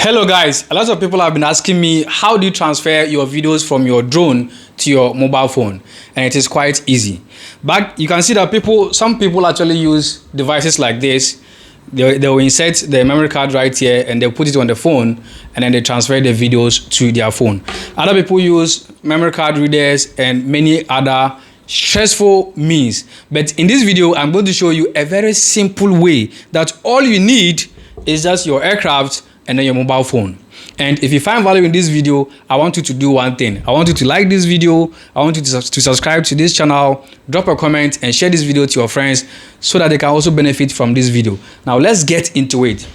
Hello guys, a lot of people have been asking me how do you transfer your videos from your drone to your mobile phone, and it is quite easy. But you can see that some people actually use devices like this. They will insert the memory card right here and they'll put it on the phone, and then they transfer the videos to their phone. Other people use memory card readers and many other stressful means. But in this video, I'm going to show you a very simple way that all you need is just your aircraft and then your mobile phone. And if you find value in this video, I want you to do one thing. I want you to like this video. I want you to subscribe to this channel, drop a comment and share this video to your friends so that they can also benefit from this video. Now let's get into it.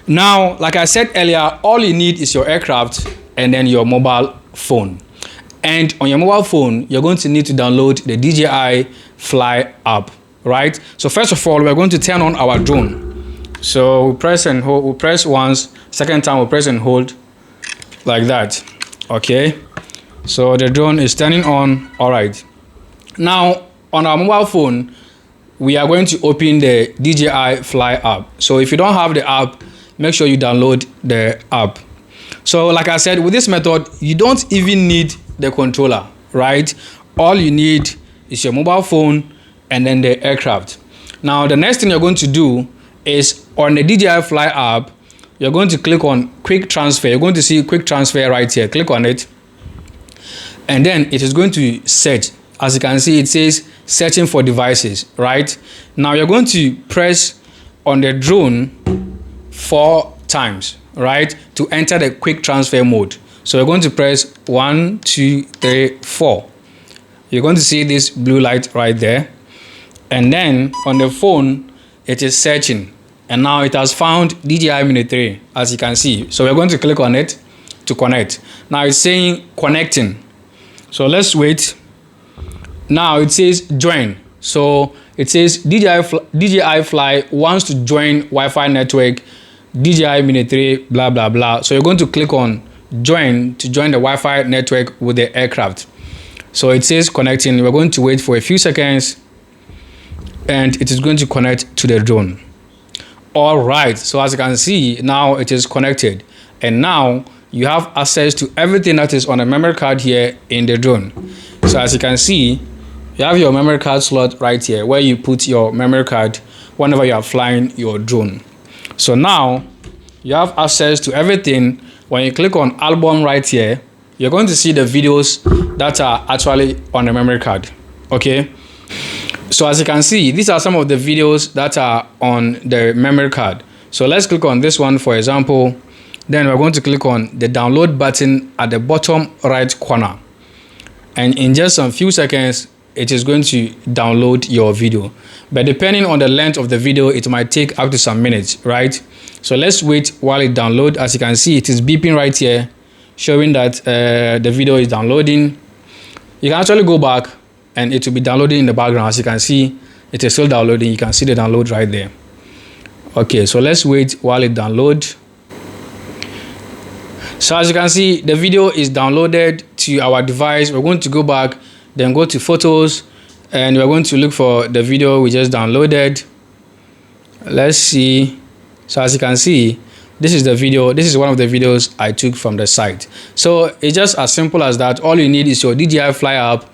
Now, like I said earlier, all you need is your aircraft and then your mobile phone. And on your mobile phone, you're going to need to download the DJI Fly app, right? So first of all, we're going to turn on our drone. So we press and hold, we press once, second time we press and hold like that. Okay, so the drone is turning on. All right, now on our mobile phone we are going to open the DJI Fly app. So if you don't have the app, make sure you download the app. So like I said, with this method you don't even need the controller, right? All you need is your mobile phone and then the aircraft. Now the next thing you're going to do is on the DJI Fly app, you're going to click on quick transfer. You're going to see quick transfer right here. Click on it and then it is going to search. As you can see, it says searching for devices, right? Now you're going to press on the drone 4 times, right, to enter the quick transfer mode. So you're going to press 1 2 3 4. You're going to see this blue light right there, and then on the phone it is searching, and now it has found DJI Mini 3, as you can see. So we're going to click on it to connect. Now it's saying connecting, so let's wait. Now it says join. So it says DJI Fly wants to join Wi-Fi network DJI Mini 3 blah blah blah. So you're going to click on join to join the Wi-Fi network with the aircraft. So it says connecting. We're going to wait for a few seconds and it is going to connect to the drone. All right, so as you can see, now it is connected, and now you have access to everything that is on a memory card here in the drone. So as you can see, you have your memory card slot right here where you put your memory card whenever you are flying your drone. So now you have access to everything. When you click on album right here, you're going to see the videos that are actually on the memory card. Okay, so as you can see, these are some of the videos that are on the memory card. So let's click on this one, for example. Then we're going to click on the download button at the bottom right corner, and in just a few seconds it is going to download your video. But depending on the length of the video, it might take up to some minutes, right? So let's wait while it downloads. As you can see, it is beeping right here, showing that the video is downloading. You can actually go back and it will be downloading in the background. As you can see, it is still downloading. You can see the download right there. Okay, so let's wait while it downloads. So as you can see, the video is downloaded to our device. We're going to go back, then go to photos, and we're going to look for the video we just downloaded. Let's see. So as you can see, this is the video. This is one of the videos I took from the site. So it's just as simple as that. All you need is your DJI Fly app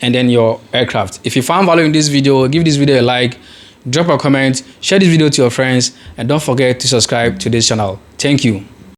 and then your aircraft. If you found value in this video, give this video a like, drop a comment, share this video to your friends, and don't forget to subscribe to this channel. Thank you.